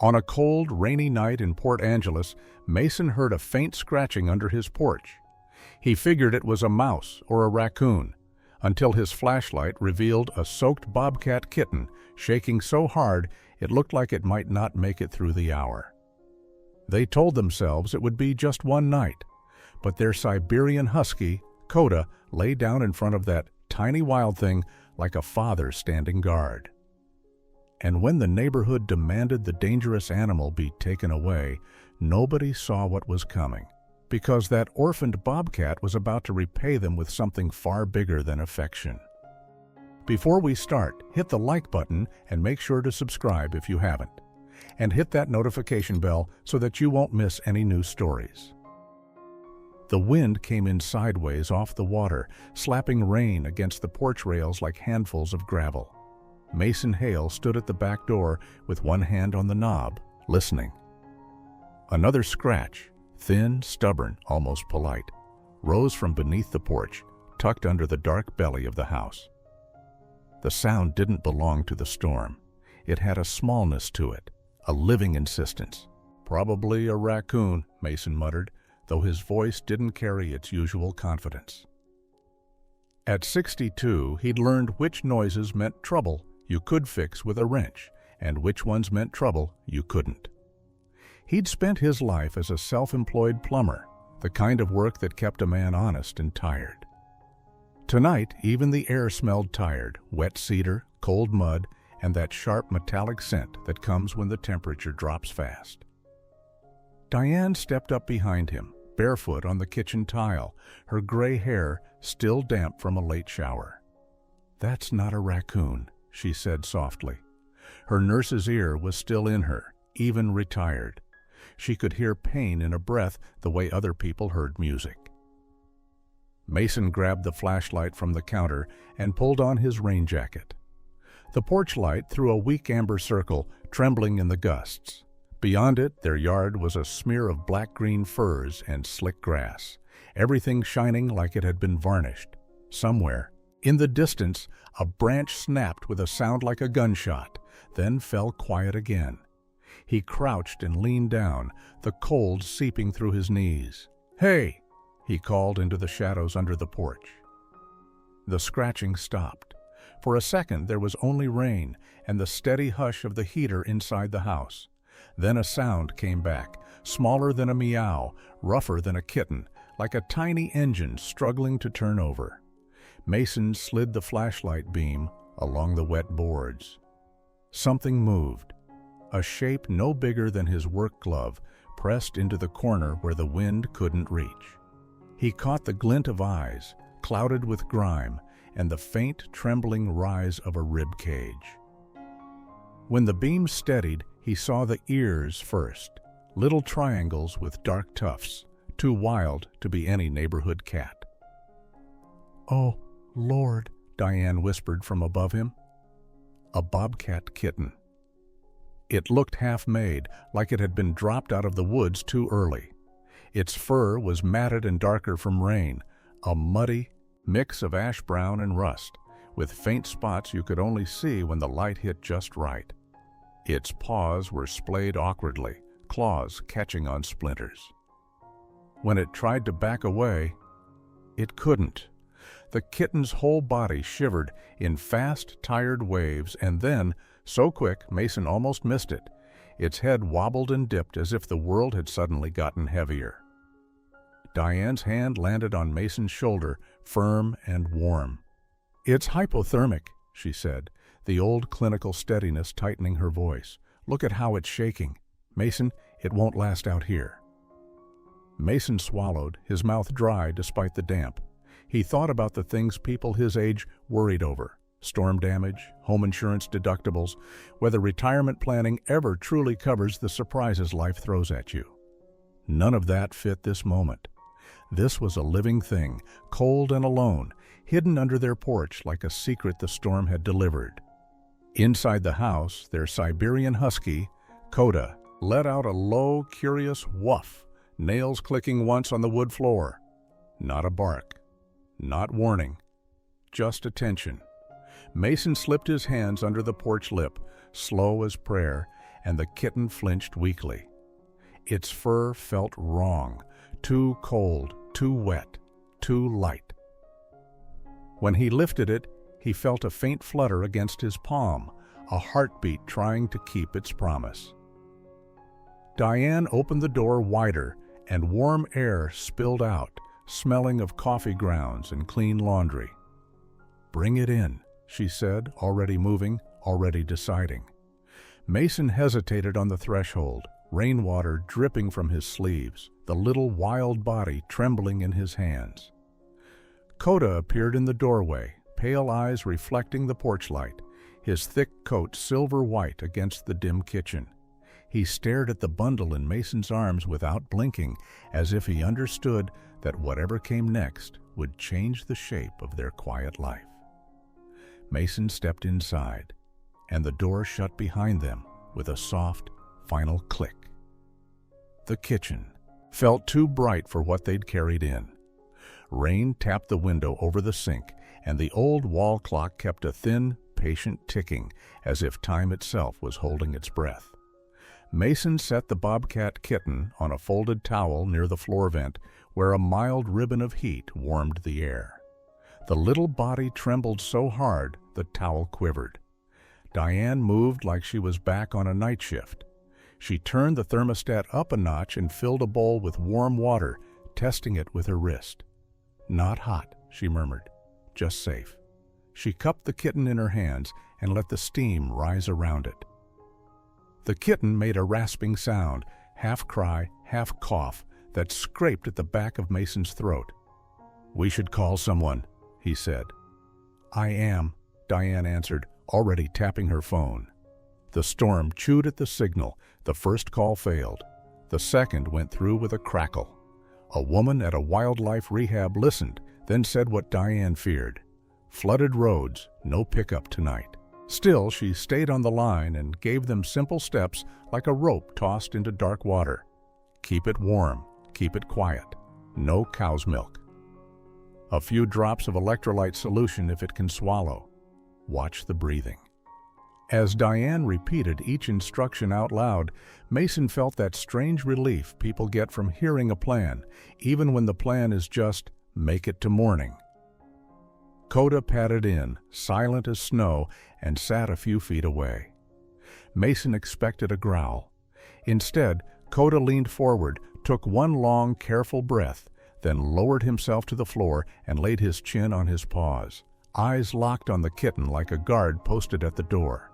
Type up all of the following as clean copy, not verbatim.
On a cold, rainy night in Port Angeles, Mason heard a faint scratching under his porch. He figured it was a mouse or a raccoon, until his flashlight revealed a soaked bobcat kitten shaking so hard it looked like it might not make it through the hour. They told themselves it would be just one night, but their Siberian Husky, Coda, lay down in front of that tiny wild thing like a father standing guard. And when the neighborhood demanded the dangerous animal be taken away, nobody saw what was coming, because that orphaned bobcat was about to repay them with something far bigger than affection. Before we start, hit the like button and make sure to subscribe if you haven't. And hit that notification bell so that you won't miss any new stories. The wind came in sideways off the water, slapping rain against the porch rails like handfuls of gravel. Mason Hale stood at the back door with one hand on the knob, listening. Another scratch, thin, stubborn, almost polite, rose from beneath the porch, tucked under the dark belly of the house. The sound didn't belong to the storm. It had a smallness to it, a living insistence. Probably a raccoon, Mason muttered, though his voice didn't carry its usual confidence. At 62, he'd learned which noises meant trouble you could fix with a wrench, and which ones meant trouble you couldn't. He'd spent his life as a self-employed plumber, the kind of work that kept a man honest and tired. Tonight, even the air smelled tired, wet cedar, cold mud, and that sharp metallic scent that comes when the temperature drops fast. Diane stepped up behind him, barefoot on the kitchen tile, her gray hair still damp from a late shower. "That's not a raccoon," she said softly. Her nurse's ear was still in her, even retired. She could hear pain in a breath the way other people heard music. Mason grabbed the flashlight from the counter and pulled on his rain jacket. The porch light threw a weak amber circle, trembling in the gusts. Beyond it, their yard was a smear of black-green firs and slick grass, everything shining like it had been varnished. Somewhere, in the distance, a branch snapped with a sound like a gunshot, then fell quiet again. He crouched and leaned down, the cold seeping through his knees. "Hey!" he called into the shadows under the porch. The scratching stopped. For a second there was only rain and the steady hush of the heater inside the house. Then a sound came back, smaller than a meow, rougher than a kitten, like a tiny engine struggling to turn over. Mason slid the flashlight beam along the wet boards. Something moved. A shape no bigger than his work glove pressed into the corner where the wind couldn't reach. He caught the glint of eyes, clouded with grime, and the faint, trembling rise of a rib cage. When the beam steadied, he saw the ears first, little triangles with dark tufts, too wild to be any neighborhood cat. "Oh, Lord," Diane whispered from above him. A bobcat kitten. It looked half-made, like it had been dropped out of the woods too early. Its fur was matted and darker from rain, a muddy mix of ash brown and rust, with faint spots you could only see when the light hit just right. Its paws were splayed awkwardly, claws catching on splinters. When it tried to back away, it couldn't. The kitten's whole body shivered in fast, tired waves, and then, so quick Mason almost missed it, its head wobbled and dipped as if the world had suddenly gotten heavier. Diane's hand landed on Mason's shoulder, firm and warm. "It's hypothermic," she said, the old clinical steadiness tightening her voice. "Look at how it's shaking. Mason, it won't last out here." Mason swallowed, his mouth dry despite the damp. He thought about the things people his age worried over: storm damage, home insurance deductibles, whether retirement planning ever truly covers the surprises life throws at you. None of that fit this moment. This was a living thing, cold and alone, hidden under their porch like a secret the storm had delivered. Inside the house, their Siberian Husky, Coda, let out a low, curious woof, nails clicking once on the wood floor. Not a bark. Not warning. Just attention. Mason slipped his hands under the porch lip, slow as prayer, and the kitten flinched weakly. Its fur felt wrong, too cold, too wet, too light. When he lifted it, he felt a faint flutter against his palm, a heartbeat trying to keep its promise. Diane opened the door wider, and warm air spilled out, smelling of coffee grounds and clean laundry. "Bring it in," she said, already moving, already deciding. Mason hesitated on the threshold, rainwater dripping from his sleeves, the little wild body trembling in his hands. Coda appeared in the doorway, pale eyes reflecting the porch light, his thick coat silver white against the dim kitchen. He stared at the bundle in Mason's arms without blinking, as if he understood that whatever came next would change the shape of their quiet life. Mason stepped inside, and the door shut behind them with a soft, final click. The kitchen felt too bright for what they'd carried in. Rain tapped the window over the sink, and the old wall clock kept a thin, patient ticking, as if time itself was holding its breath. Mason set the Bobcat Kitten on a folded towel near the floor vent, where a mild ribbon of heat warmed the air. The little body trembled so hard the towel quivered. Diane moved like she was back on a night shift. She turned the thermostat up a notch and filled a bowl with warm water, testing it with her wrist. "Not hot," she murmured, "just safe." She cupped the kitten in her hands and let the steam rise around it. The kitten made a rasping sound, half cry, half cough, that scraped at the back of Mason's throat. "We should call someone," he said. "I am," Diane answered, already tapping her phone. The storm chewed at the signal. The first call failed. The second went through with a crackle. A woman at a wildlife rehab listened, then said what Diane feared. Flooded roads, no pickup tonight. Still, she stayed on the line and gave them simple steps like a rope tossed into dark water. Keep it warm, keep it quiet. No cow's milk. A few drops of electrolyte solution if it can swallow. Watch the breathing. As Diane repeated each instruction out loud, Mason felt that strange relief people get from hearing a plan, even when the plan is just make it to morning. Coda padded in, silent as snow, and sat a few feet away. Mason expected a growl. Instead, Coda leaned forward, took one long, careful breath, then lowered himself to the floor and laid his chin on his paws, eyes locked on the kitten like a guard posted at the door.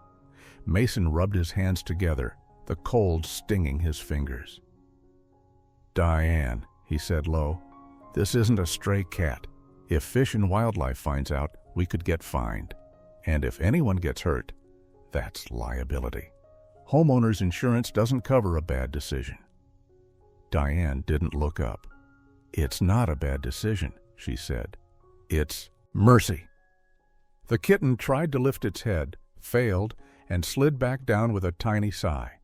Mason rubbed his hands together, the cold stinging his fingers. "Diane," he said low, "this isn't a stray cat. If Fish and Wildlife finds out, we could get fined. And if anyone gets hurt, that's liability. Homeowners insurance doesn't cover a bad decision." Diane didn't look up. "It's not a bad decision," she said. "It's mercy." The kitten tried to lift its head, failed, and slid back down with a tiny sigh.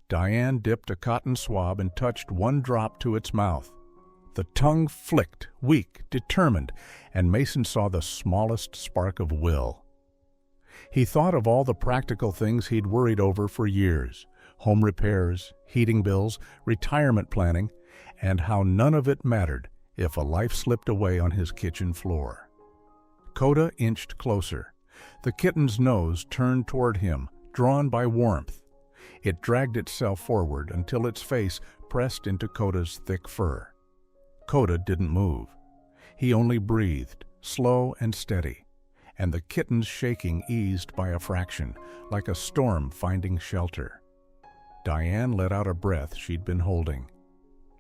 Diane dipped a cotton swab and touched one drop to its mouth. The tongue flicked, weak, determined, and Mason saw the smallest spark of will. He thought of all the practical things he'd worried over for years, home repairs, heating bills, retirement planning, and how none of it mattered if a life slipped away on his kitchen floor. Coda inched closer. The kitten's nose turned toward him, drawn by warmth. It dragged itself forward until its face pressed into Coda's thick fur. Coda didn't move. He only breathed, slow and steady, and the kitten's shaking eased by a fraction, like a storm finding shelter. Diane let out a breath she'd been holding.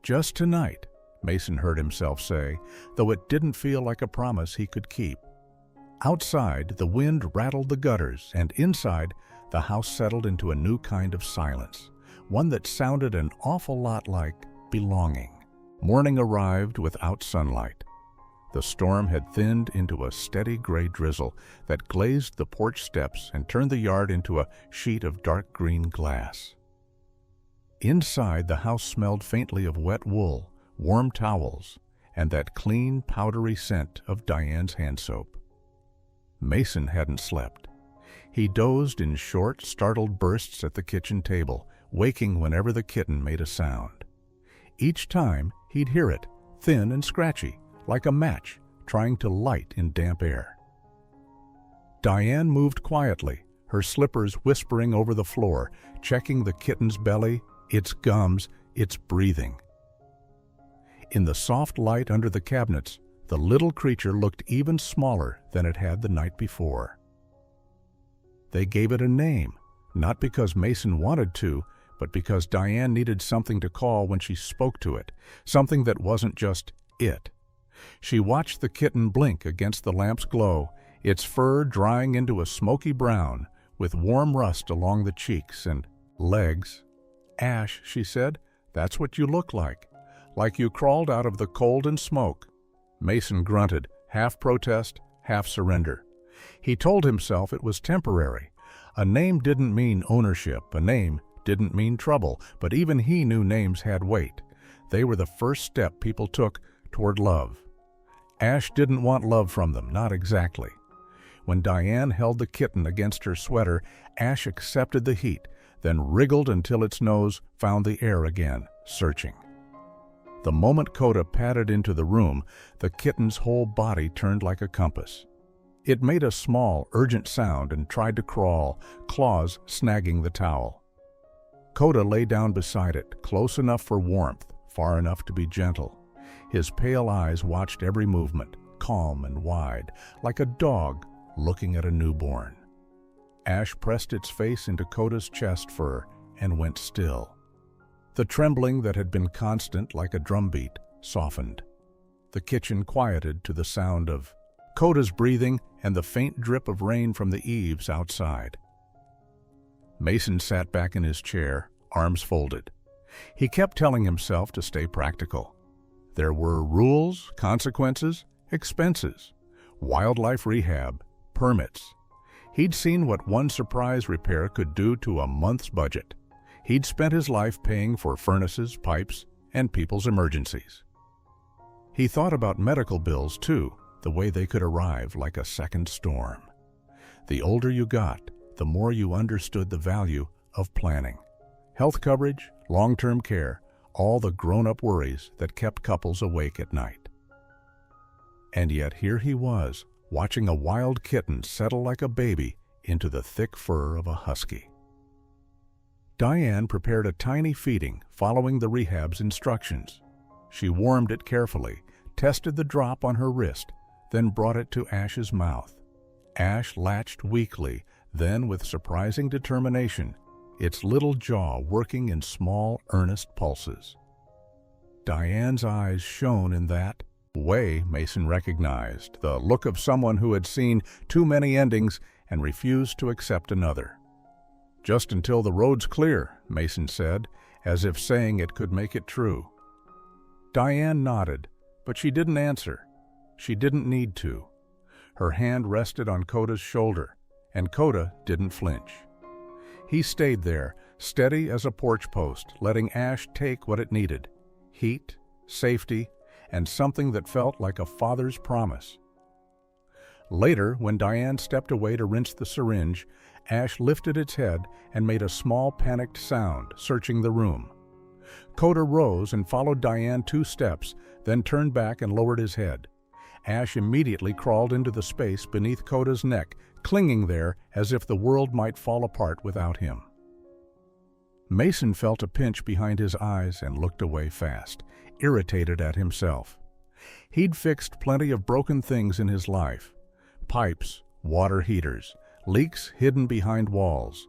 "Just tonight," Mason heard himself say, though it didn't feel like a promise he could keep. Outside, the wind rattled the gutters, and inside, the house settled into a new kind of silence, one that sounded an awful lot like belonging. Morning arrived without sunlight. The storm had thinned into a steady gray drizzle that glazed the porch steps and turned the yard into a sheet of dark green glass. Inside, the house smelled faintly of wet wool, warm towels, and that clean, powdery scent of Diane's hand soap. Mason hadn't slept. He dozed in short, startled bursts at the kitchen table, waking whenever the kitten made a sound. Each time, he'd hear it, thin and scratchy, like a match trying to light in damp air. Diane moved quietly, her slippers whispering over the floor, checking the kitten's belly, its gums, its breathing. In the soft light under the cabinets, the little creature looked even smaller than it had the night before. They gave it a name, not because Mason wanted to, but because Diane needed something to call when she spoke to it, something that wasn't just it. She watched the kitten blink against the lamp's glow, its fur drying into a smoky brown, with warm rust along the cheeks and legs. "Ash," she said, "that's what you look like you crawled out of the cold and smoke." Mason grunted, half protest, half surrender. He told himself it was temporary. A name didn't mean ownership, a name didn't mean trouble, but even he knew names had weight. They were the first step people took toward love. Ash didn't want love from them, not exactly. When Diane held the kitten against her sweater, Ash accepted the heat, then wriggled until its nose found the air again, searching. The moment Coda padded into the room, the kitten's whole body turned like a compass. It made a small, urgent sound and tried to crawl, claws snagging the towel. Coda lay down beside it, close enough for warmth, far enough to be gentle. His pale eyes watched every movement, calm and wide, like a dog looking at a newborn. Ash pressed its face into Coda's chest fur and went still. The trembling that had been constant like a drumbeat softened. The kitchen quieted to the sound of Coda's breathing and the faint drip of rain from the eaves outside. Mason sat back in his chair, arms folded. He kept telling himself to stay practical. There were rules, consequences, expenses, wildlife rehab, permits. He'd seen what one surprise repair could do to a month's budget. He'd spent his life paying for furnaces, pipes, and people's emergencies. He thought about medical bills, too, the way they could arrive like a second storm. The older you got, the more you understood the value of planning. Health coverage, long-term care, all the grown-up worries that kept couples awake at night. And yet here he was, watching a wild kitten settle like a baby into the thick fur of a husky. Diane prepared a tiny feeding following the rehab's instructions. She warmed it carefully, tested the drop on her wrist, then brought it to Ash's mouth. Ash latched weakly, then with surprising determination, its little jaw working in small, earnest pulses. Diane's eyes shone in that way Mason recognized, the look of someone who had seen too many endings and refused to accept another. "Just until the road's clear," Mason said, as if saying it could make it true. Diane nodded, but she didn't answer. She didn't need to. Her hand rested on Coda's shoulder, and Coda didn't flinch. He stayed there, steady as a porch post, letting Ash take what it needed: heat, safety, and something that felt like a father's promise. Later, when Diane stepped away to rinse the syringe, Ash lifted its head and made a small panicked sound, searching the room. Coda rose and followed Diane 2 steps, then turned back and lowered his head. Ash immediately crawled into the space beneath Coda's neck, clinging there as if the world might fall apart without him. Mason felt a pinch behind his eyes and looked away fast, irritated at himself. He'd fixed plenty of broken things in his life: pipes, water heaters, leaks hidden behind walls.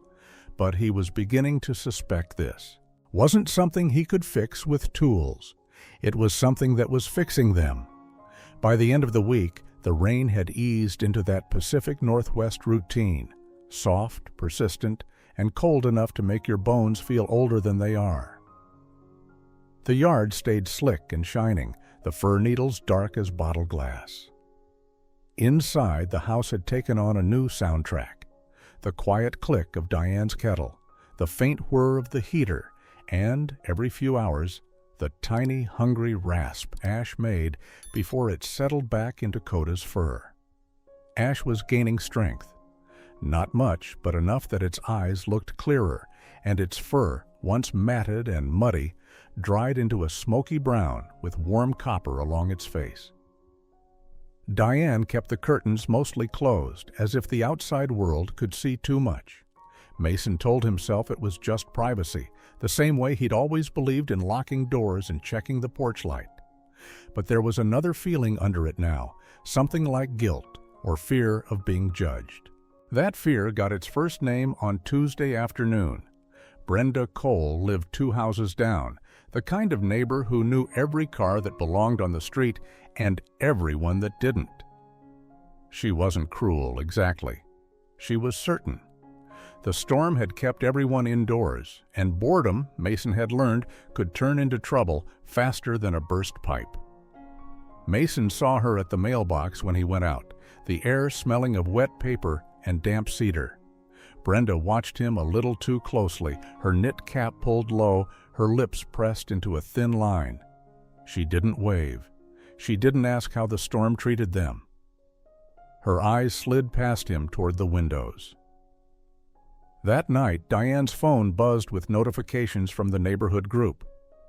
But he was beginning to suspect this wasn't something he could fix with tools. It was something that was fixing them. By the end of the week, the rain had eased into that Pacific Northwest routine, soft, persistent, and cold enough to make your bones feel older than they are. The yard stayed slick and shining, the fir needles dark as bottle glass. Inside, the house had taken on a new soundtrack: the quiet click of Diane's kettle, the faint whir of the heater, and, every few hours, the tiny, hungry rasp Ash made before it settled back into Coda's fur. Ash was gaining strength. Not much, but enough that its eyes looked clearer, and its fur, once matted and muddy, dried into a smoky brown with warm copper along its face. Diane kept the curtains mostly closed, as if the outside world could see too much. Mason told himself it was just privacy, the same way he'd always believed in locking doors and checking the porch light. But there was another feeling under it now, something like guilt or fear of being judged. That fear got its first name on Tuesday afternoon. Brenda Cole lived 2 houses down, the kind of neighbor who knew every car that belonged on the street and everyone that didn't. She wasn't cruel, exactly. She was certain. The storm had kept everyone indoors, and boredom, Mason had learned, could turn into trouble faster than a burst pipe. Mason saw her at the mailbox when he went out, the air smelling of wet paper and damp cedar. Brenda watched him a little too closely, her knit cap pulled low, her lips pressed into a thin line. She didn't wave. She didn't ask how the storm treated them. Her eyes slid past him toward the windows. That night, Diane's phone buzzed with notifications from the neighborhood group.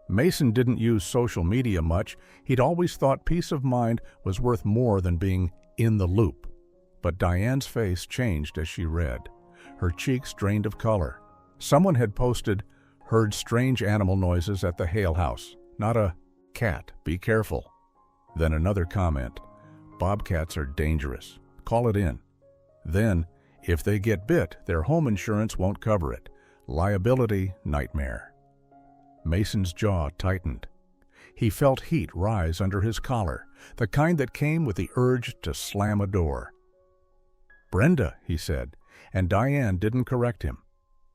Mason didn't use social media much. He'd always thought peace of mind was worth more than being in the loop. But Diane's face changed as she read. Her cheeks drained of color. Someone had posted, "Heard strange animal noises at the Hale house. Not a cat. Be careful." Then another comment, "Bobcats are dangerous. Call it in." Then, "If they get bit, their home insurance won't cover it. Liability nightmare." Mason's jaw tightened. He felt heat rise under his collar, the kind that came with the urge to slam a door. "Brenda," he said, and Diane didn't correct him.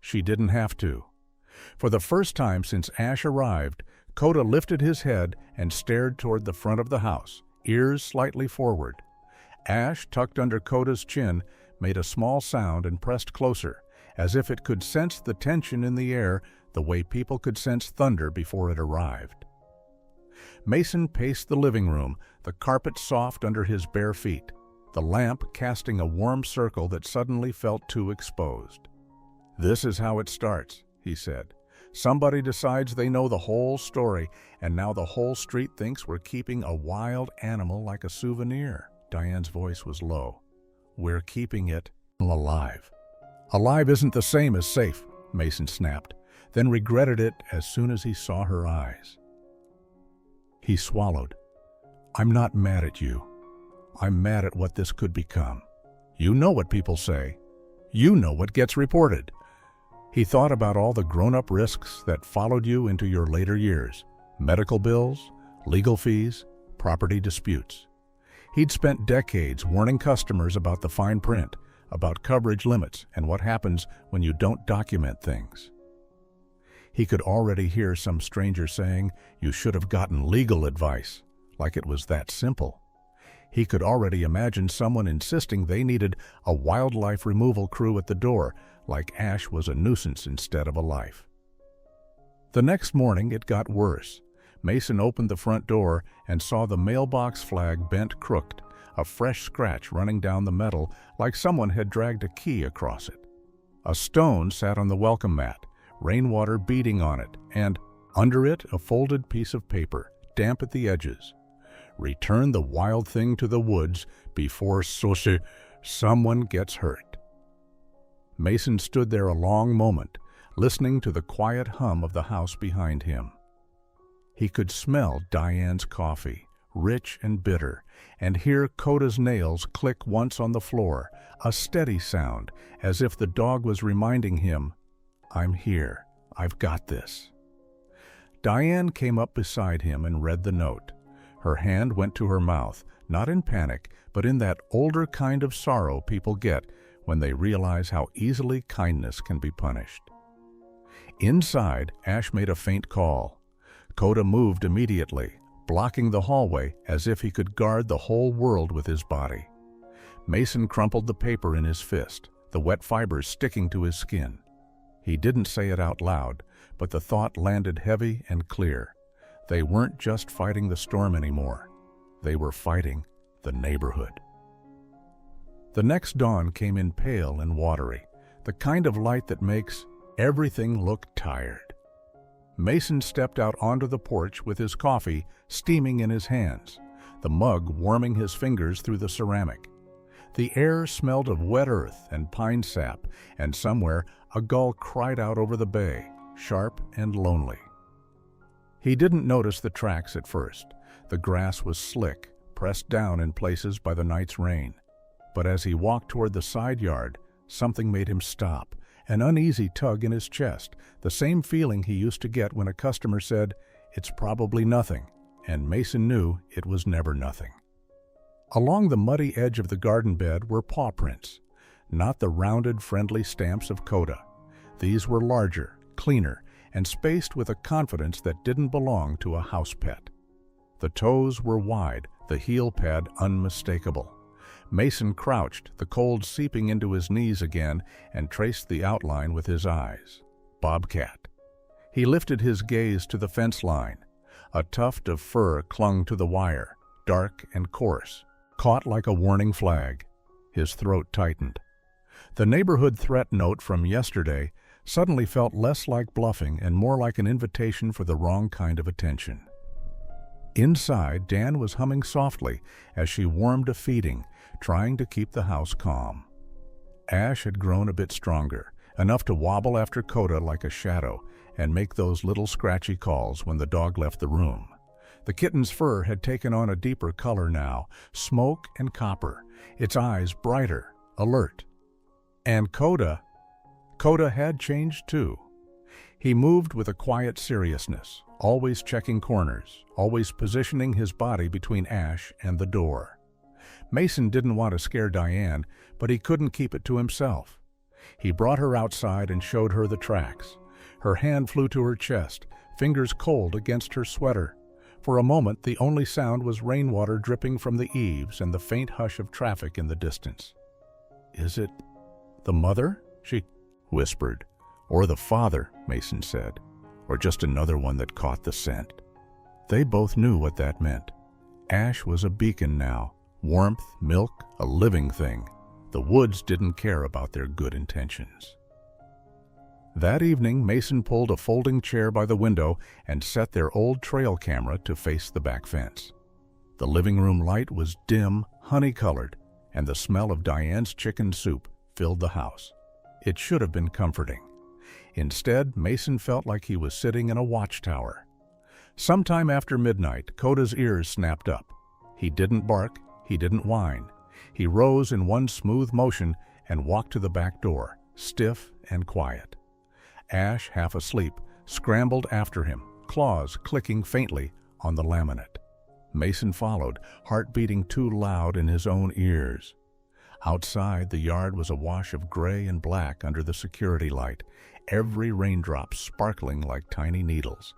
She didn't have to. For the first time since Ash arrived, Coda lifted his head and stared toward the front of the house, ears slightly forward. Ash, tucked under Coda's chin, made a small sound and pressed closer, as if it could sense the tension in the air the way people could sense thunder before it arrived. Mason paced the living room, the carpet soft under his bare feet, the lamp casting a warm circle that suddenly felt too exposed. "This is how it starts," he said. "Somebody decides they know the whole story, and now the whole street thinks we're keeping a wild animal like a souvenir." Diane's voice was low. "We're keeping it alive." "Alive isn't the same as safe," Mason snapped, then regretted it as soon as he saw her eyes. He swallowed. "I'm not mad at you. I'm mad at what this could become. You know what people say. You know what gets reported." He thought about all the grown-up risks that followed you into your later years. Medical bills, legal fees, property disputes. He'd spent decades warning customers about the fine print, about coverage limits, and what happens when you don't document things. He could already hear some stranger saying, "You should have gotten legal advice," like it was that simple. He could already imagine someone insisting they needed a wildlife removal crew at the door, like Ash was a nuisance instead of a life. The next morning it got worse. Mason opened the front door and saw the mailbox flag bent crooked, a fresh scratch running down the metal like someone had dragged a key across it. A stone sat on the welcome mat, rainwater beading on it, and under it a folded piece of paper, damp at the edges. "Return the wild thing to the woods before someone gets hurt." Mason stood there a long moment, listening to the quiet hum of the house behind him. He could smell Diane's coffee, rich and bitter, and hear Coda's nails click once on the floor, a steady sound, as if the dog was reminding him, "I'm here. I've got this." Diane came up beside him and read the note. Her hand went to her mouth, not in panic, but in that older kind of sorrow people get when they realize how easily kindness can be punished. Inside, Ash made a faint call. Coda moved immediately, blocking the hallway as if he could guard the whole world with his body. Mason crumpled the paper in his fist, the wet fibers sticking to his skin. He didn't say it out loud, but the thought landed heavy and clear. They weren't just fighting the storm anymore. They were fighting the neighborhood. The next dawn came in pale and watery, the kind of light that makes everything look tired. Mason stepped out onto the porch with his coffee steaming in his hands, the mug warming his fingers through the ceramic. The air smelled of wet earth and pine sap, and somewhere a gull cried out over the bay, sharp and lonely. He didn't notice the tracks at first. The grass was slick, pressed down in places by the night's rain. But as he walked toward the side yard, something made him stop, an uneasy tug in his chest, the same feeling he used to get when a customer said, "It's probably nothing," and Mason knew it was never nothing. Along the muddy edge of the garden bed were paw prints, not the rounded, friendly stamps of Coda. These were larger, cleaner, and spaced with a confidence that didn't belong to a house pet. The toes were wide, the heel pad unmistakable. Mason crouched, the cold seeping into his knees again, and traced the outline with his eyes. Bobcat. He lifted his gaze to the fence line. A tuft of fur clung to the wire, dark and coarse, caught like a warning flag. His throat tightened. The neighborhood threat note from yesterday suddenly felt less like bluffing and more like an invitation for the wrong kind of attention. Inside, Dan was humming softly as she warmed a feeding, trying to keep the house calm. Ash had grown a bit stronger, enough to wobble after Coda like a shadow and make those little scratchy calls when the dog left the room. The kitten's fur had taken on a deeper color now, smoke and copper, its eyes brighter, alert. And Coda had changed too. He moved with a quiet seriousness, always checking corners, always positioning his body between Ash and the door. Mason didn't want to scare Diane, but he couldn't keep it to himself. He brought her outside and showed her the tracks. Her hand flew to her chest, fingers cold against her sweater. For a moment, the only sound was rainwater dripping from the eaves and the faint hush of traffic in the distance. "Is it the mother?" she whispered. "Or the father," Mason said. "Or just another one that caught the scent." They both knew what that meant. Ash was a beacon now. Warmth, milk, a living thing. The woods didn't care about their good intentions. That evening, Mason pulled a folding chair by the window and set their old trail camera to face the back fence. The living room light was dim, honey-colored, and the smell of Diane's chicken soup filled the house. It should have been comforting. Instead, Mason felt like he was sitting in a watchtower. Sometime after midnight, Coda's ears snapped up. He didn't bark, he didn't whine. He rose in one smooth motion and walked to the back door, stiff and quiet. Ash, half asleep, scrambled after him, claws clicking faintly on the laminate. Mason followed, heart beating too loud in his own ears. Outside, the yard was awash of gray and black under the security light, every raindrop sparkling like tiny needles.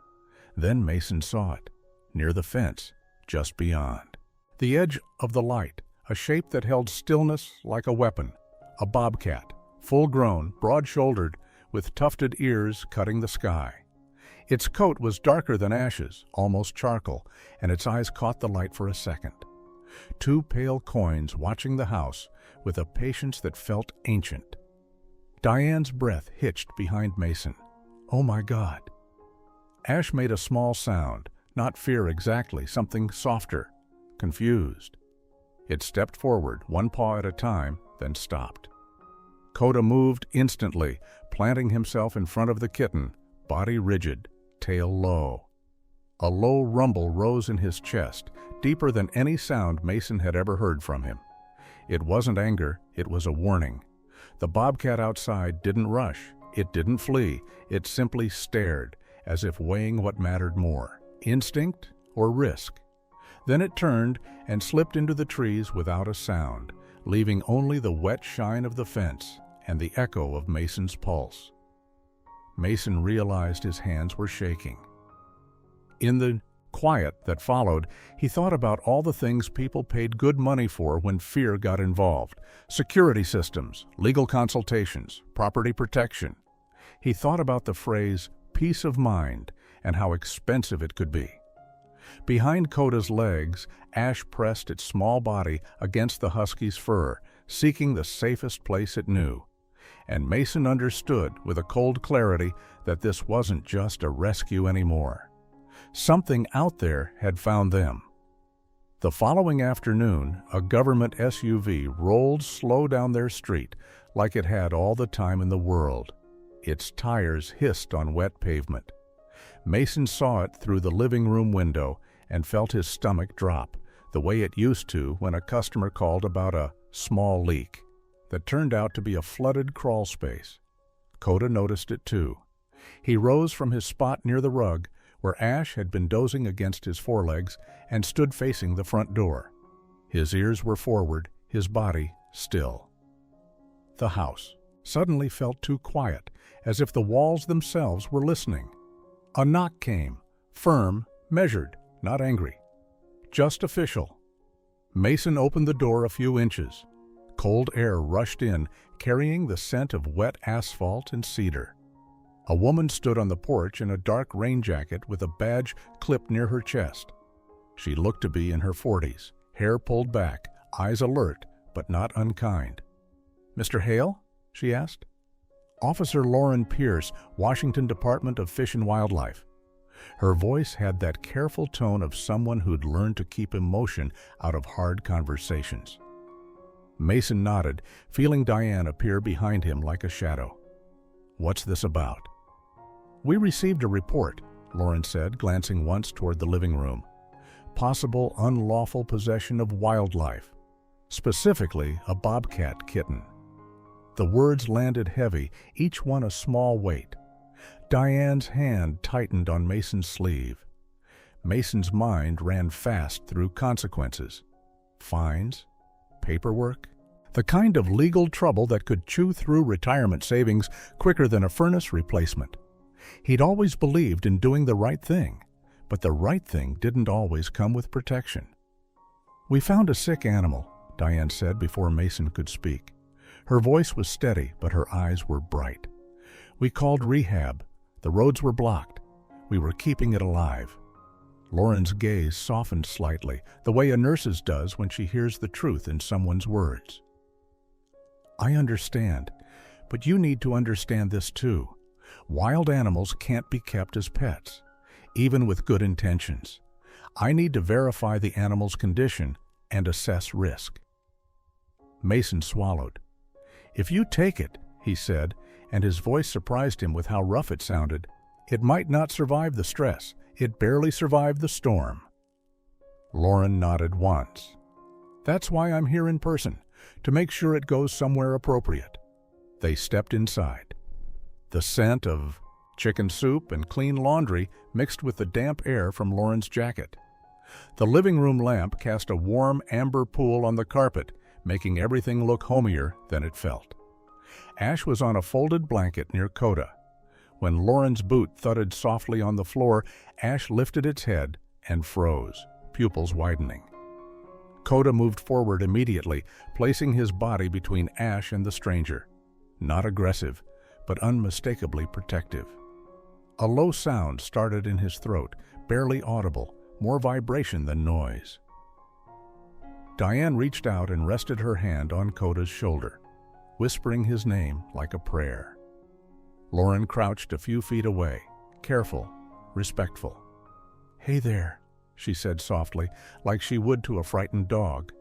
Then Mason saw it, near the fence, just beyond. The edge of the light, a shape that held stillness like a weapon. A bobcat, full-grown, broad-shouldered, with tufted ears cutting the sky. Its coat was darker than Ash's, almost charcoal, and its eyes caught the light for a second. Two pale coins watching the house with a patience that felt ancient. Diane's breath hitched behind Mason. "Oh my God." Ash made a small sound, not fear exactly, something softer, confused. It stepped forward, one paw at a time, then stopped. Coda moved instantly, planting himself in front of the kitten, body rigid, tail low. A low rumble rose in his chest, deeper than any sound Mason had ever heard from him. It wasn't anger, it was a warning. The bobcat outside didn't rush, it didn't flee, it simply stared, as if weighing what mattered more, instinct or risk. Then it turned and slipped into the trees without a sound, leaving only the wet shine of the fence and the echo of Mason's pulse. Mason realized his hands were shaking. In the quiet that followed, he thought about all the things people paid good money for when fear got involved: security systems, legal consultations, property protection. He thought about the phrase peace of mind and how expensive it could be. Behind Coda's legs, Ash pressed its small body against the husky's fur, seeking the safest place it knew. And Mason understood with a cold clarity that this wasn't just a rescue anymore. Something out there had found them. The following afternoon, a government SUV rolled slow down their street like it had all the time in the world. Its tires hissed on wet pavement. Mason saw it through the living room window and felt his stomach drop, the way it used to when a customer called about a small leak that turned out to be a flooded crawl space. Coda noticed it too. He rose from his spot near the rug, where Ash had been dozing against his forelegs, and stood facing the front door. His ears were forward, his body still. The house suddenly felt too quiet, as if the walls themselves were listening. A knock came, firm, measured, not angry, just official. Mason opened the door a few inches. Cold air rushed in, carrying the scent of wet asphalt and cedar. A woman stood on the porch in a dark rain jacket with a badge clipped near her chest. She looked to be in her 40s, hair pulled back, eyes alert, but not unkind. "Mr. Hale?" she asked. "Officer Lauren Pierce, Washington Department of Fish and Wildlife." Her voice had that careful tone of someone who'd learned to keep emotion out of hard conversations. Mason nodded, feeling Diane appear behind him like a shadow. "What's this about?" "We received a report," Lauren said, glancing once toward the living room. "Possible unlawful possession of wildlife, specifically a bobcat kitten." The words landed heavy, each one a small weight. Diane's hand tightened on Mason's sleeve. Mason's mind ran fast through consequences. Fines, paperwork, the kind of legal trouble that could chew through retirement savings quicker than a furnace replacement. He'd always believed in doing the right thing, but the right thing didn't always come with protection. "We found a sick animal," Diane said before Mason could speak. Her voice was steady, but her eyes were bright. "We called rehab. The roads were blocked. We were keeping it alive." Lauren's gaze softened slightly, the way a nurse's does when she hears the truth in someone's words. "I understand, but you need to understand this too. Wild animals can't be kept as pets, even with good intentions. I need to verify the animal's condition and assess risk." Mason swallowed. "If you take it," he said, and his voice surprised him with how rough it sounded, "it might not survive the stress. It barely survived the storm." Lauren nodded once. "That's why I'm here in person, to make sure it goes somewhere appropriate." They stepped inside. The scent of chicken soup and clean laundry mixed with the damp air from Lauren's jacket. The living room lamp cast a warm amber pool on the carpet, making everything look homier than it felt. Ash was on a folded blanket near Coda. When Lauren's boot thudded softly on the floor, Ash lifted its head and froze, pupils widening. Coda moved forward immediately, placing his body between Ash and the stranger. Not aggressive, but unmistakably protective. A low sound started in his throat, barely audible, more vibration than noise. Diane reached out and rested her hand on Coda's shoulder, whispering his name like a prayer. Lauren crouched a few feet away, careful, respectful. "Hey there," she said softly, like she would to a frightened dog.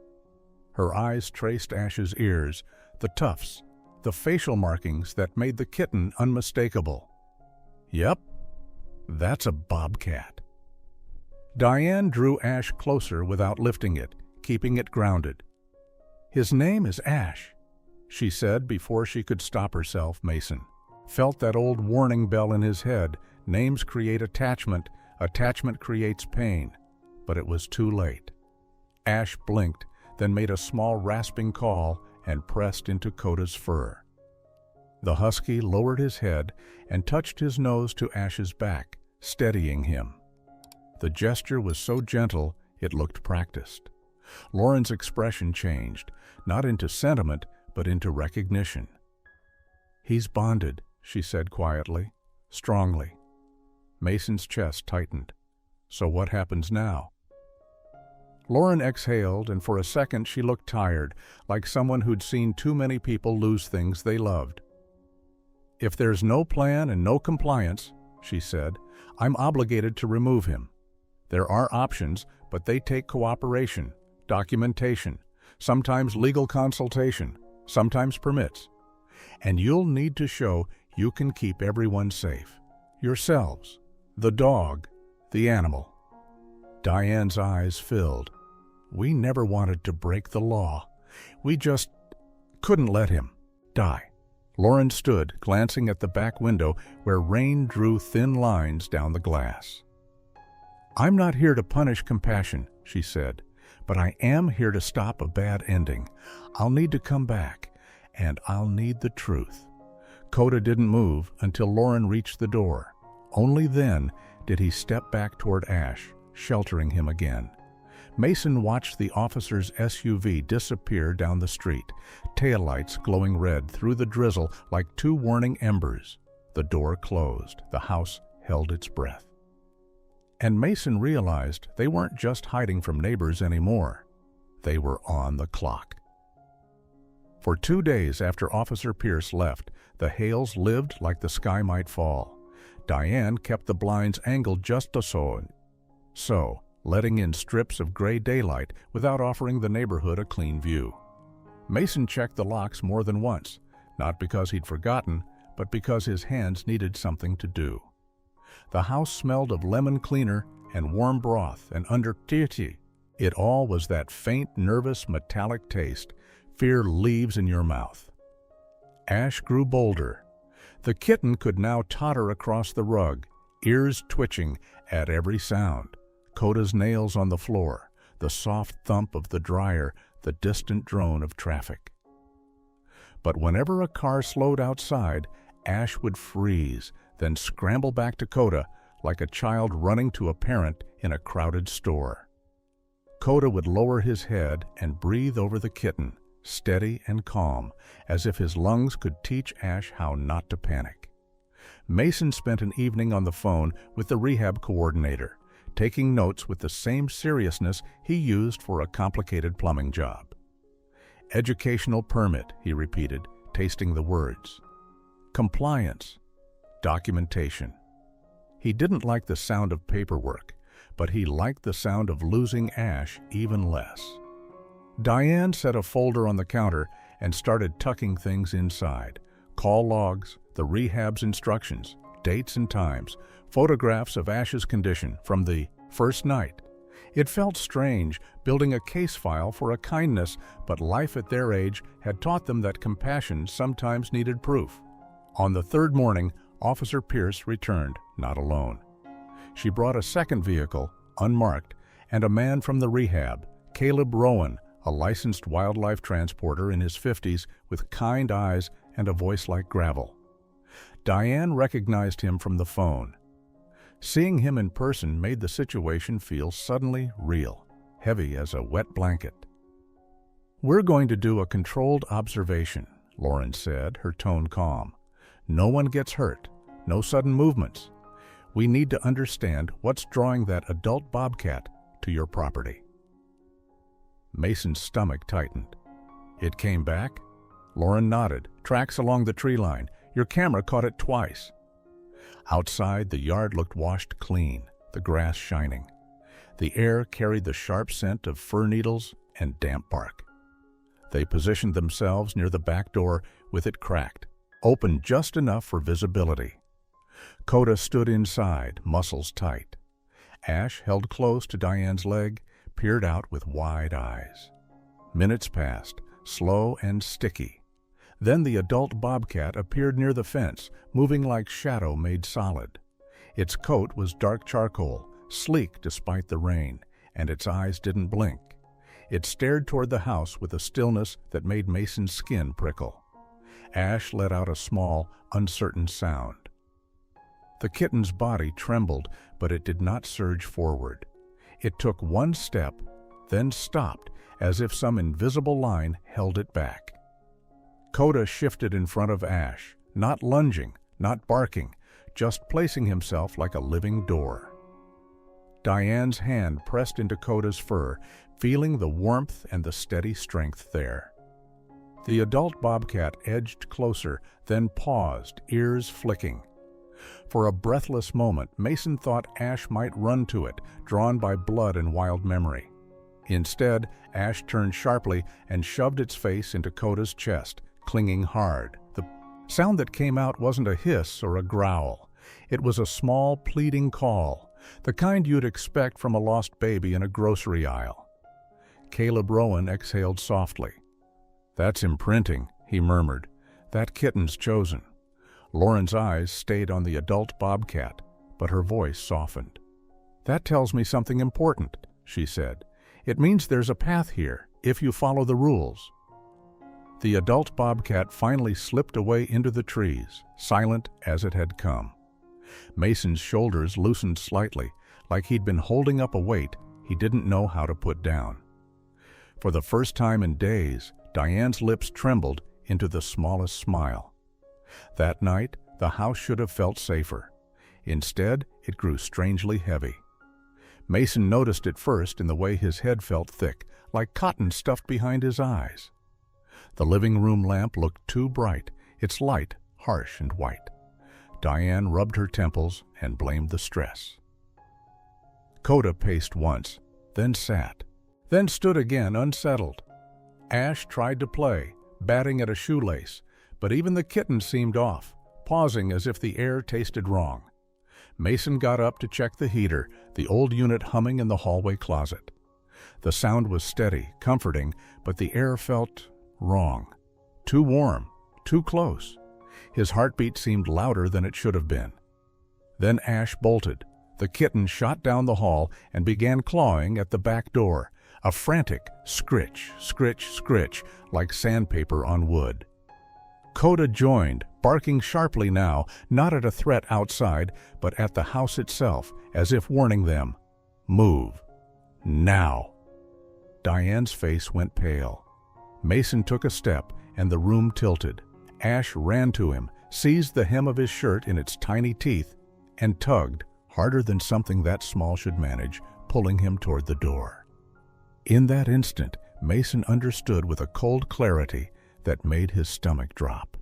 Her eyes traced Ash's ears, the tufts, the facial markings that made the kitten unmistakable. "Yep, that's a bobcat." Diane drew Ash closer without lifting it, keeping it grounded. "His name is Ash," she said before she could stop herself. Mason felt that old warning bell in his head. Names create attachment, attachment creates pain. But it was too late. Ash blinked, then made a small rasping call and pressed into Coda's fur. The husky lowered his head and touched his nose to Ash's back, steadying him. The gesture was so gentle it looked practiced. Lauren's expression changed, not into sentiment, but into recognition. "He's bonded," she said quietly, strongly. Mason's chest tightened. "So what happens now?" Lauren exhaled, and for a second she looked tired, like someone who'd seen too many people lose things they loved. "If there's no plan and no compliance," she said, "I'm obligated to remove him. There are options, but they take cooperation, documentation, sometimes legal consultation, sometimes permits. And you'll need to show you can keep everyone safe. Yourselves, the dog, the animal." Diane's eyes filled. "We never wanted to break the law. We just couldn't let him die." Lauren stood, glancing at the back window where rain drew thin lines down the glass. "I'm not here to punish compassion," she said, "but I am here to stop a bad ending. I'll need to come back, and I'll need the truth." Coda didn't move until Lauren reached the door. Only then did he step back toward Ash, sheltering him again. Mason watched the officer's SUV disappear down the street, taillights glowing red through the drizzle like two warning embers. The door closed. The house held its breath. And Mason realized they weren't just hiding from neighbors anymore. They were on the clock. For 2 days after Officer Pierce left, the Hales lived like the sky might fall. Diane kept the blinds angled just so, letting in strips of gray daylight without offering the neighborhood a clean view. Mason checked the locks more than once, not because he'd forgotten, but because his hands needed something to do. The house smelled of lemon cleaner and warm broth, and under it all was that faint, nervous, metallic taste fear leaves in your mouth. Ash grew bolder. The kitten could now totter across the rug, ears twitching at every sound. Coda's nails on the floor, the soft thump of the dryer, the distant drone of traffic. But whenever a car slowed outside, Ash would freeze, then scramble back to Coda like a child running to a parent in a crowded store. Coda would lower his head and breathe over the kitten, steady and calm, as if his lungs could teach Ash how not to panic. Mason spent an evening on the phone with the rehab coordinator, taking notes with the same seriousness he used for a complicated plumbing job. "Educational permit," he repeated, tasting the words. "Compliance. Documentation." He didn't like the sound of paperwork, but he liked the sound of losing Ash even less. Diane set a folder on the counter and started tucking things inside. Call logs, the rehab's instructions, dates and times, photographs of Ash's condition from the first night. It felt strange, building a case file for a kindness, but life at their age had taught them that compassion sometimes needed proof. On the third morning, Officer Pierce returned, not alone. She brought a second vehicle, unmarked, and a man from the rehab, Caleb Rowan, a licensed wildlife transporter in his 50s with kind eyes and a voice like gravel. Diane recognized him from the phone. Seeing him in person made the situation feel suddenly real, heavy as a wet blanket. "We're going to do a controlled observation," Lauren said, her tone calm. "No one gets hurt, no sudden movements. We need to understand what's drawing that adult bobcat to your property." Mason's stomach tightened. "It came back?" Lauren nodded. "Tracks along the tree line. Your camera caught it twice." Outside, the yard looked washed clean, the grass shining. The air carried the sharp scent of fir needles and damp bark. They positioned themselves near the back door with it cracked, open just enough for visibility. Coda stood inside, muscles tight. Ash held close to Diane's leg, peered out with wide eyes. Minutes passed, slow and sticky. Then the adult bobcat appeared near the fence, moving like shadow made solid. Its coat was dark charcoal, sleek despite the rain, and its eyes didn't blink. It stared toward the house with a stillness that made Mason's skin prickle. Ash let out a small, uncertain sound. The kitten's body trembled, but it did not surge forward. It took one step, then stopped, as if some invisible line held it back. Coda shifted in front of Ash, not lunging, not barking, just placing himself like a living door. Diane's hand pressed into Coda's fur, feeling the warmth and the steady strength there. The adult bobcat edged closer, then paused, ears flicking. For a breathless moment, Mason thought Ash might run to it, drawn by blood and wild memory. Instead, Ash turned sharply and shoved its face into Coda's chest, clinging hard. The sound that came out wasn't a hiss or a growl. It was a small, pleading call, the kind you'd expect from a lost baby in a grocery aisle. Caleb Rowan exhaled softly. "That's imprinting," he murmured. "That kitten's chosen." Lauren's eyes stayed on the adult bobcat, but her voice softened. "That tells me something important," she said. "It means there's a path here, if you follow the rules." The adult bobcat finally slipped away into the trees, silent as it had come. Mason's shoulders loosened slightly, like he'd been holding up a weight he didn't know how to put down. For the first time in days, Diane's lips trembled into the smallest smile. That night, the house should have felt safer. Instead, it grew strangely heavy. Mason noticed it first in the way his head felt thick, like cotton stuffed behind his eyes. The living room lamp looked too bright, its light harsh and white. Diane rubbed her temples and blamed the stress. Coda paced once, then sat, then stood again unsettled. Ash tried to play, batting at a shoelace, but even the kitten seemed off, pausing as if the air tasted wrong. Mason got up to check the heater, the old unit humming in the hallway closet. The sound was steady, comforting, but the air felt wrong. Too warm, too close. His heartbeat seemed louder than it should have been. Then Ash bolted. The kitten shot down the hall and began clawing at the back door, a frantic scritch, scritch, scritch, like sandpaper on wood. Coda joined, barking sharply now, not at a threat outside, but at the house itself, as if warning them, "Move. Now." Diane's face went pale. Mason took a step, and the room tilted. Ash ran to him, seized the hem of his shirt in its tiny teeth, and tugged, harder than something that small should manage, pulling him toward the door. In that instant, Mason understood with a cold clarity that made his stomach drop.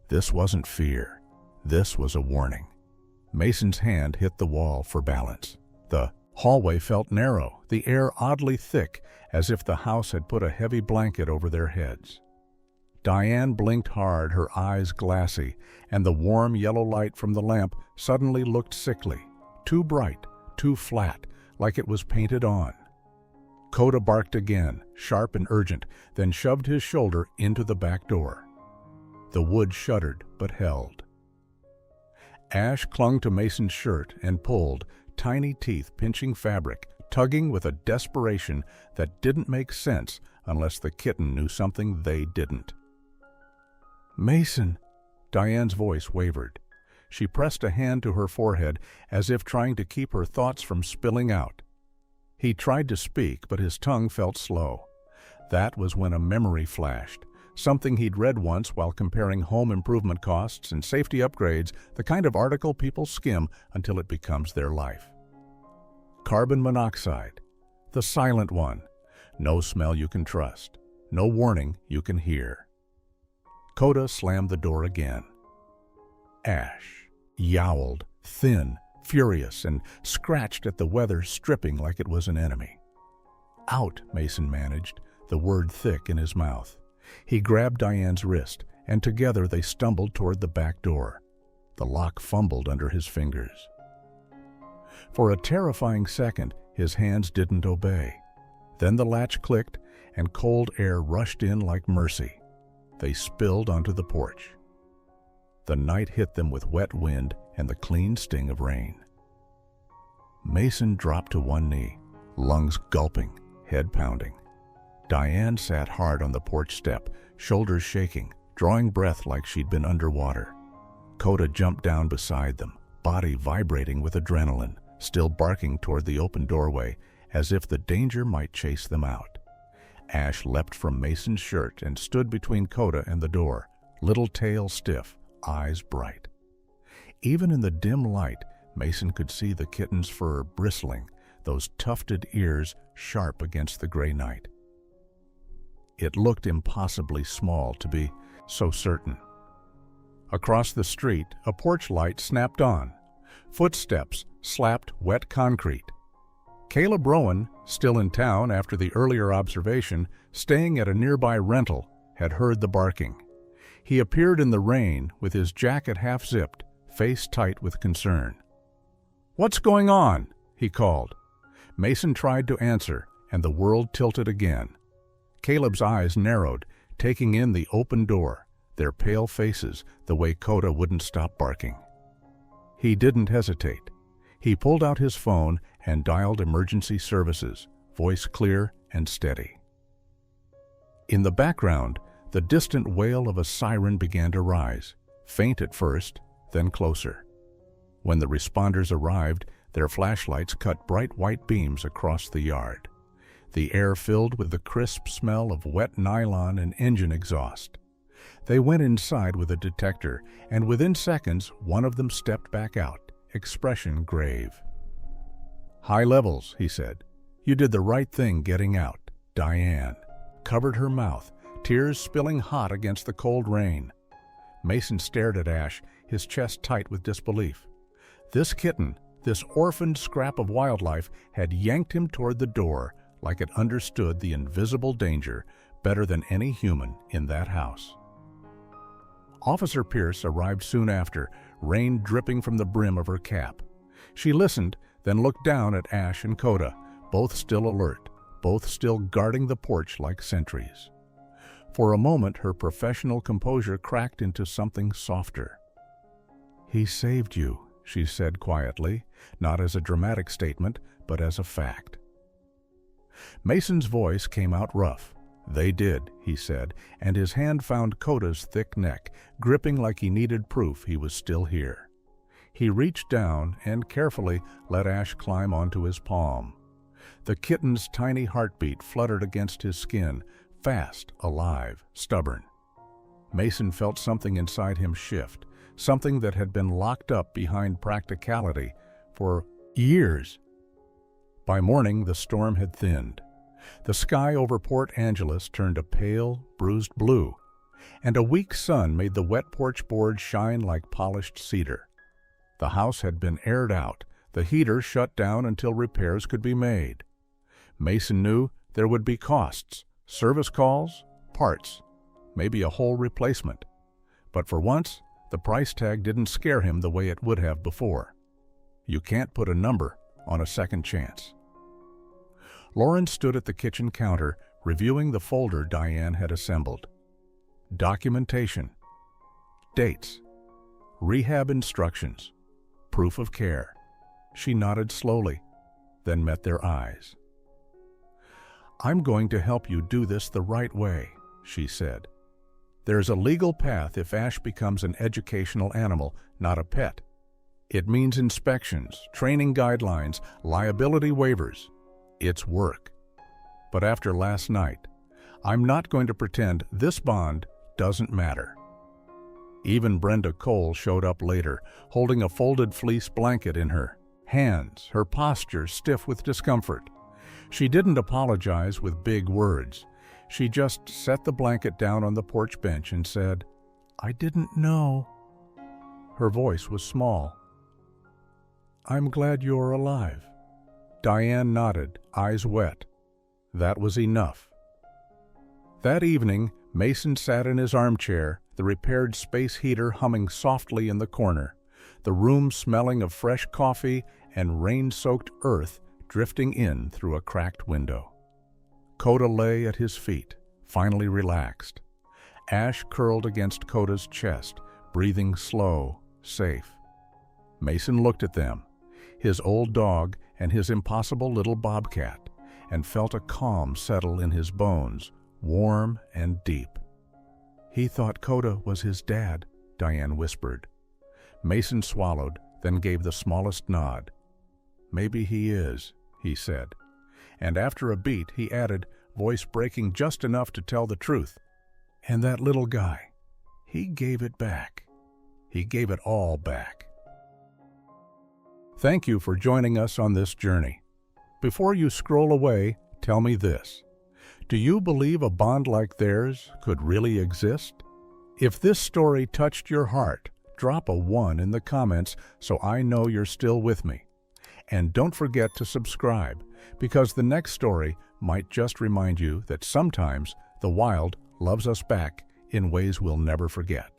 This wasn't fear. This was a warning. Mason's hand hit the wall for balance. The hallway felt narrow, the air oddly thick, as if the house had put a heavy blanket over their heads. Diane blinked hard, her eyes glassy, and the warm yellow light from the lamp suddenly looked sickly, too bright, too flat, like it was painted on. Coda barked again, sharp and urgent, then shoved his shoulder into the back door. The wood shuddered, but held. Ash clung to Mason's shirt and pulled, tiny teeth pinching fabric, tugging with a desperation that didn't make sense unless the kitten knew something they didn't. "Mason," Diane's voice wavered. She pressed a hand to her forehead as if trying to keep her thoughts from spilling out. He tried to speak, but his tongue felt slow. That was when a memory flashed, something he'd read once while comparing home improvement costs and safety upgrades, the kind of article people skim until it becomes their life. Carbon monoxide, the silent one. No smell you can trust, no warning you can hear. Coda slammed the door again. Ash yowled, thin, furious, and scratched at the weather, stripping like it was an enemy. "Out," Mason managed, the word thick in his mouth. He grabbed Diane's wrist, and together they stumbled toward the back door. The lock fumbled under his fingers. For a terrifying second, his hands didn't obey. Then the latch clicked, and cold air rushed in like mercy. They spilled onto the porch. The night hit them with wet wind and the clean sting of rain. Mason dropped to one knee, lungs gulping, head pounding. Diane sat hard on the porch step, shoulders shaking, drawing breath like she'd been underwater. Coda jumped down beside them, body vibrating with adrenaline, still barking toward the open doorway, as if the danger might chase them out. Ash leapt from Mason's shirt and stood between Coda and the door, little tail stiff, eyes bright. Even in the dim light, Mason could see the kitten's fur bristling, those tufted ears sharp against the gray night. It looked impossibly small to be so certain. Across the street, a porch light snapped on. Footsteps slapped wet concrete. Caleb Rowan, still in town after the earlier observation, staying at a nearby rental, had heard the barking. He appeared in the rain with his jacket half-zipped, face tight with concern. "What's going on?" he called. Mason tried to answer, and the world tilted again. Caleb's eyes narrowed, taking in the open door, their pale faces, the way Coda wouldn't stop barking. He didn't hesitate. He pulled out his phone and dialed emergency services, voice clear and steady. In the background, the distant wail of a siren began to rise, faint at first, then closer. When the responders arrived, their flashlights cut bright white beams across the yard. The air filled with the crisp smell of wet nylon and engine exhaust. They went inside with a detector, and within seconds, one of them stepped back out, expression grave. "High levels," he said. "You did the right thing getting out." Diane covered her mouth, tears spilling hot against the cold rain. Mason stared at Ash, his chest tight with disbelief. This kitten, this orphaned scrap of wildlife, had yanked him toward the door like it understood the invisible danger better than any human in that house. Officer Pierce arrived soon after, rain dripping from the brim of her cap. She listened, then looked down at Ash and Coda, both still alert, both still guarding the porch like sentries. For a moment, her professional composure cracked into something softer. "He saved you," she said quietly, not as a dramatic statement, but as a fact. Mason's voice came out rough. "They did," he said, and his hand found Coda's thick neck, gripping like he needed proof he was still here. He reached down and carefully let Ash climb onto his palm. The kitten's tiny heartbeat fluttered against his skin, fast, alive, stubborn. Mason felt something inside him shift, something that had been locked up behind practicality for years. By morning, the storm had thinned. The sky over Port Angeles turned a pale, bruised blue, and a weak sun made the wet porch boards shine like polished cedar. The house had been aired out, the heater shut down until repairs could be made. Mason knew there would be costs, service calls, parts, maybe a whole replacement. But for once, the price tag didn't scare him the way it would have before. You can't put a number on a second chance. Lauren stood at the kitchen counter, reviewing the folder Diane had assembled. Documentation, dates, rehab instructions, proof of care. She nodded slowly, then met their eyes. "I'm going to help you do this the right way," she said. "There's a legal path if Ash becomes an educational animal, not a pet. It means inspections, training guidelines, liability waivers. It's work. But after last night, I'm not going to pretend this bond doesn't matter." Even Brenda Cole showed up later, holding a folded fleece blanket in her hands, her posture stiff with discomfort. She didn't apologize with big words. She just set the blanket down on the porch bench and said, "I didn't know." Her voice was small. "I'm glad you're alive." Diane nodded, eyes wet. That was enough. That evening, Mason sat in his armchair, the repaired space heater humming softly in the corner, the room smelling of fresh coffee and rain-soaked earth drifting in through a cracked window. Coda lay at his feet, finally relaxed. Ash curled against Coda's chest, breathing slow, safe. Mason looked at them, his old dog and his impossible little bobcat, and felt a calm settle in his bones, warm and deep. "He thought Coda was his dad," Diane whispered. Mason swallowed, then gave the smallest nod. "Maybe he is," he said. And after a beat, he added, voice breaking just enough to tell the truth. "And that little guy, he gave it back. He gave it all back." Thank you for joining us on this journey. Before you scroll away, tell me this. Do you believe a bond like theirs could really exist? If this story touched your heart, drop a 1 in the comments so I know you're still with me. And don't forget to subscribe, because the next story might just remind you that sometimes the wild loves us back in ways we'll never forget.